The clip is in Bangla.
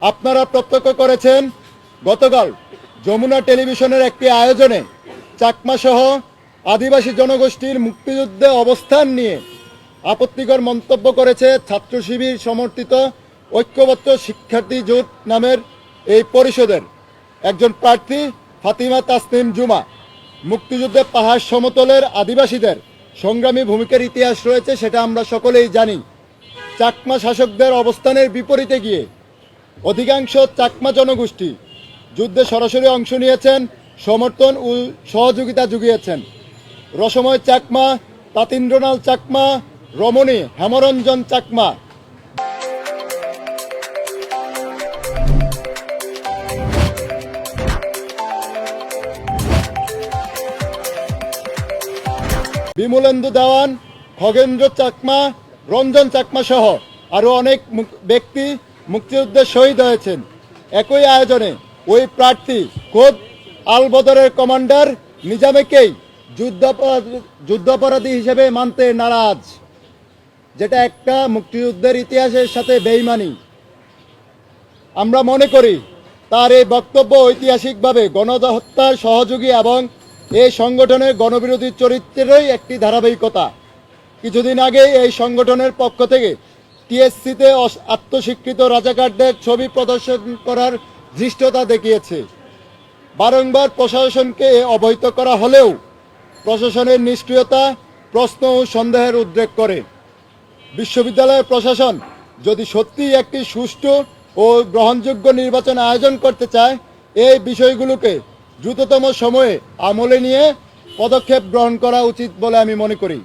আপনারা প্রত্যক্ষ করেছেন গতকাল যমুনা টেলিভিশনের একটি আয়োজনে চাকমা সহ আদিবাসী জনগোষ্ঠীর মুক্তিযুদ্ধে অবস্থান নিয়ে আপত্তিকর মন্তব্য করেছে ছাত্র শিবির সমর্থিত ঐক্যবদ্ধ শিক্ষার্থী জোট নামের এই পরিষদের একজন প্রার্থী ফাতিমা তাসনিম জুমা। মুক্তিযুদ্ধে পাহাড় সমতলের আদিবাসীদের সংগ্রামী ভূমিকার ইতিহাস রয়েছে, সেটা আমরা সকলেই জানি। চাকমা শাসকদের অবস্থানের বিপরীতে গিয়ে অধিকাংশ চাকমা জনগোষ্ঠী যুদ্ধে সরাসরি অংশ নিয়েছেন, সমর্থন ও সহযোগিতা জুগিয়েছেন। রসময় চাকমা, তাতীন্দ্রনাল চাকমা, রমণী হেমরঞ্জন চাকমা, বিমলেন্দু দেওয়ান, খগেন্দ্র চাকমা, রঞ্জন চাকমা সহ আরও অনেক ব্যক্তি মুক্তিযুদ্ধে শহীদ হয়েছেন। একই আয়োজনে ওই প্রার্থী খোদ আলবদরের কমান্ডার নিজামেকেই যুদ্ধাপরাধী হিসেবে মানতে নারাজ, যেটা একটা মুক্তিযুদ্ধের ইতিহাসের সাথে বেইমানি। আমরা মনে করি তার এই বক্তব্য ঐতিহাসিকভাবে গণহত্যার সহযোগী এবং এই সংগঠনের গণবিরোধী চরিত্রেরই একটি ধারাবাহিকতা। কিছুদিন আগে এই সংগঠনের পক্ষ থেকে টিএসসিতে আত্মস্বীকৃত রাজাকারদের ছবি প্রদর্শন করার ধৃষ্টতা দেখিয়েছে। বারংবার প্রশাসনকে অবহিত করা হলেও প্রশাসনের নিষ্ক্রিয়তা প্রশ্ন ও সন্দেহের উদ্রেক করে। বিশ্ববিদ্যালয়ের প্রশাসন যদি সত্যিই একটি সুষ্ঠু ও গ্রহণযোগ্য নির্বাচন আয়োজন করতে চায়, এই বিষয়গুলোকে দ্রুততম সময়ে আমলে নিয়ে পদক্ষেপ গ্রহণ করা উচিত বলে আমি মনে করি।